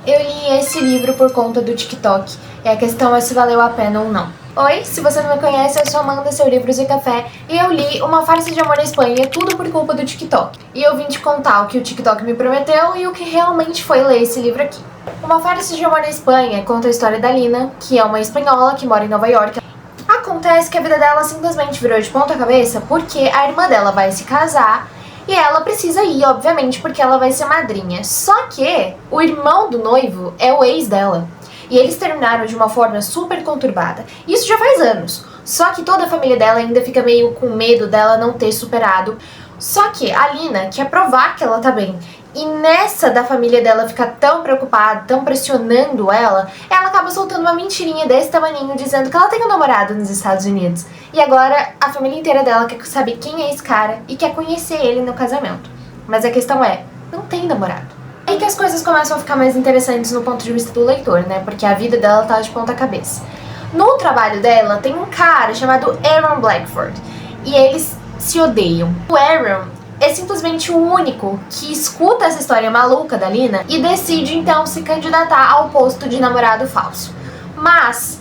Eu li esse livro por conta do TikTok, e a questão é se valeu a pena ou não. Oi, se você não me conhece, eu sou Amanda, seu Livros e Café, e eu li Uma Farsa de Amor na Espanha, tudo por culpa do TikTok. E eu vim te contar o que o TikTok me prometeu e o que realmente foi ler esse livro aqui. Uma Farsa de Amor na Espanha conta a história da Lina, que é uma espanhola que mora em Nova York. Acontece que a vida dela simplesmente virou de ponta cabeça porque a irmã dela vai se casar e ela precisa ir, obviamente, porque ela vai ser madrinha. Só que o irmão do noivo é o ex dela. E eles terminaram de uma forma super conturbada. Isso já faz anos. Só que toda a família dela ainda fica meio com medo dela não ter superado. Só que a Lina quer provar que ela tá bem. E nessa da família dela ficar tão preocupada, tão pressionando ela acaba soltando uma mentirinha desse tamaninho, dizendo que ela tem um namorado nos Estados Unidos. E agora a família inteira dela quer saber quem é esse cara e quer conhecer ele no casamento. Mas a questão é, não tem namorado. É aí que as coisas começam a ficar mais interessantes no ponto de vista do leitor, né? Porque a vida dela tá de ponta cabeça. No trabalho dela tem um cara chamado Aaron Blackford. E eles se odeiam. O Aaron é simplesmente o único que escuta essa história maluca da Lina e decide então se candidatar ao posto de namorado falso. Mas,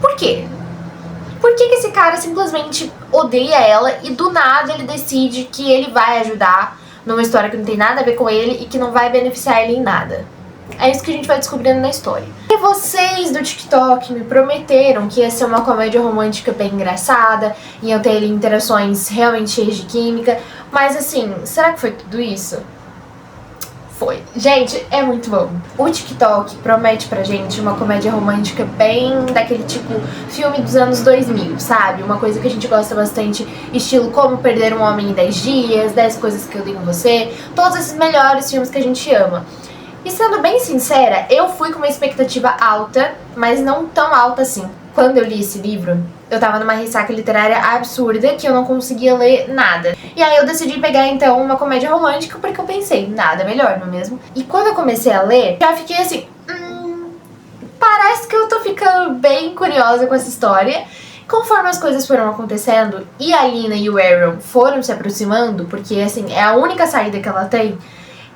por quê? Por que esse cara simplesmente odeia ela e do nada ele decide que ele vai ajudar numa história que não tem nada a ver com ele e que não vai beneficiar ele em nada? É isso que a gente vai descobrindo na história. E vocês do TikTok me prometeram que ia ser uma comédia romântica bem engraçada, iam ter interações realmente cheias de química, mas assim, será que foi tudo isso? Foi. Gente, é muito bom. O TikTok promete pra gente uma comédia romântica bem daquele tipo filme dos anos 2000, sabe? Uma coisa que a gente gosta bastante, estilo Como Perder um Homem em 10 Dias, 10 Coisas que Eu Dei em Você, todos esses melhores filmes que a gente ama. E sendo bem sincera, eu fui com uma expectativa alta, mas não tão alta assim. Quando eu li esse livro, eu tava numa ressaca literária absurda que eu não conseguia ler nada. E aí eu decidi pegar então uma comédia romântica porque eu pensei, nada melhor, não é mesmo? E quando eu comecei a ler, já fiquei assim, parece que eu tô ficando bem curiosa com essa história. Conforme as coisas foram acontecendo e a Lina e o Aaron foram se aproximando, porque assim, é a única saída que ela tem,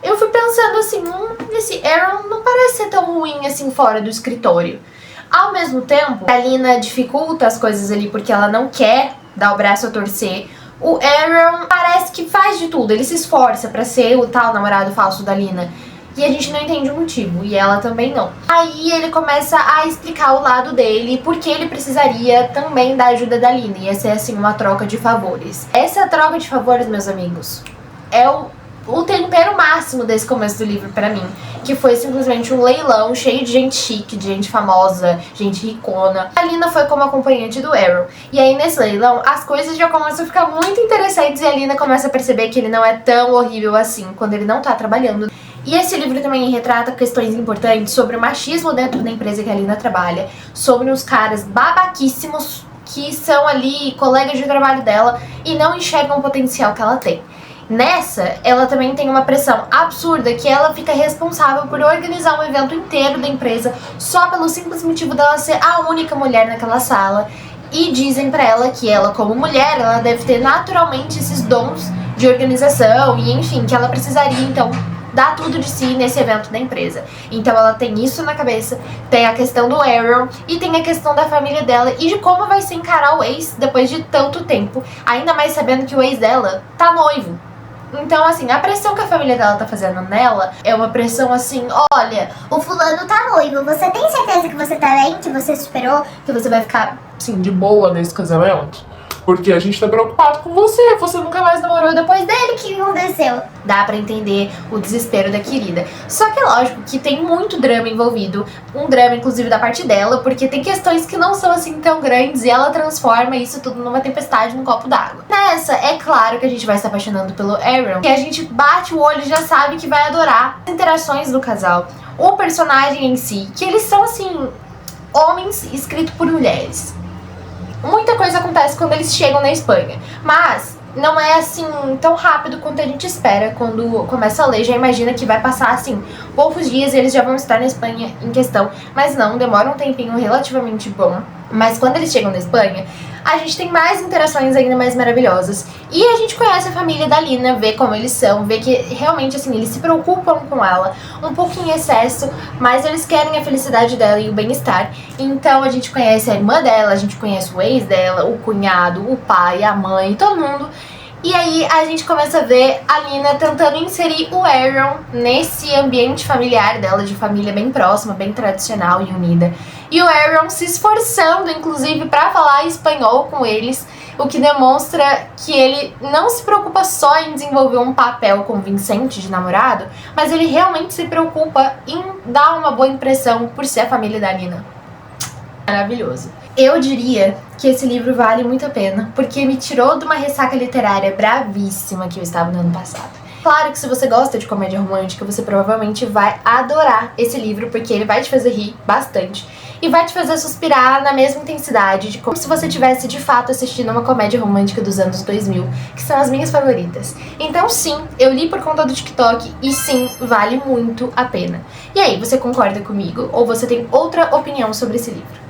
eu fui pensando assim, esse Aaron não parece ser tão ruim assim fora do escritório. Ao mesmo tempo, a Lina dificulta as coisas ali porque ela não quer dar o braço a torcer. O Aaron parece que faz de tudo, ele se esforça pra ser o tal namorado falso da Lina. E a gente não entende o motivo, e ela também não. Aí ele começa a explicar o lado dele, porque ele precisaria também da ajuda da Lina. Ia ser assim uma troca de favores. Essa troca de favores, meus amigos, é o tempero máximo desse começo do livro pra mim, que foi simplesmente um leilão cheio de gente chique, de gente famosa, gente ricona. A Lina foi como acompanhante do Aaron, e aí nesse leilão as coisas já começam a ficar muito interessantes e a Lina começa a perceber que ele não é tão horrível assim quando ele não tá trabalhando. E esse livro também retrata questões importantes sobre o machismo dentro da empresa que a Lina trabalha, sobre os caras babaquíssimos que são ali colegas de trabalho dela e não enxergam o potencial que ela tem. Nessa, ela também tem uma pressão absurda que ela fica responsável por organizar um evento inteiro da empresa só pelo simples motivo dela ser a única mulher naquela sala. E dizem pra ela que ela, como mulher, ela deve ter naturalmente esses dons de organização e enfim, que ela precisaria então dar tudo de si nesse evento da empresa. Então ela tem isso na cabeça, tem a questão do Aaron e tem a questão da família dela e de como vai se encarar o ex depois de tanto tempo, ainda mais sabendo que o ex dela tá noivo. Então, assim, a pressão que a família dela tá fazendo nela é uma pressão assim, olha, o fulano tá noivo, você tem certeza que você tá bem, que você superou, que você vai ficar, assim, de boa nesse casamento? Porque a gente tá preocupado com você, você nunca mais namorou depois dele, o que aconteceu? Dá pra entender o desespero da querida. Só que é lógico que tem muito drama envolvido, um drama inclusive da parte dela, porque tem questões que não são assim tão grandes e ela transforma isso tudo numa tempestade num copo d'água. Nessa, é claro que a gente vai se apaixonando pelo Aaron, que a gente bate o olho e já sabe que vai adorar as interações do casal. O personagem em si, que eles são assim, homens escritos por mulheres. Muita coisa acontece quando eles chegam na Espanha, mas não é assim tão rápido quanto a gente espera quando começa a ler. Já imagina que vai passar assim poucos dias e eles já vão estar na Espanha em questão, mas não, demora um tempinho relativamente bom. Mas quando eles chegam na Espanha, a gente tem mais interações ainda mais maravilhosas. E a gente conhece a família da Lina, vê como eles são, vê que realmente, assim, eles se preocupam com ela, um pouco em excesso, mas eles querem a felicidade dela e o bem-estar. Então a gente conhece a irmã dela, a gente conhece o ex dela, o cunhado, o pai, a mãe, todo mundo. E aí a gente começa a ver a Lina tentando inserir o Aaron nesse ambiente familiar dela, de família bem próxima, bem tradicional e unida. E o Aaron se esforçando, inclusive, para falar espanhol com eles, o que demonstra que ele não se preocupa só em desenvolver um papel convincente de namorado, mas ele realmente se preocupa em dar uma boa impressão por ser a família da Lina. Maravilhoso. Eu diria que esse livro vale muito a pena, porque me tirou de uma ressaca literária bravíssima que eu estava no ano passado. Claro que se você gosta de comédia romântica, você provavelmente vai adorar esse livro, porque ele vai te fazer rir bastante e vai te fazer suspirar na mesma intensidade de como se você estivesse de fato assistindo uma comédia romântica dos anos 2000, que são as minhas favoritas. Então sim, eu li por conta do TikTok e sim, vale muito a pena. E aí, você concorda comigo ou você tem outra opinião sobre esse livro?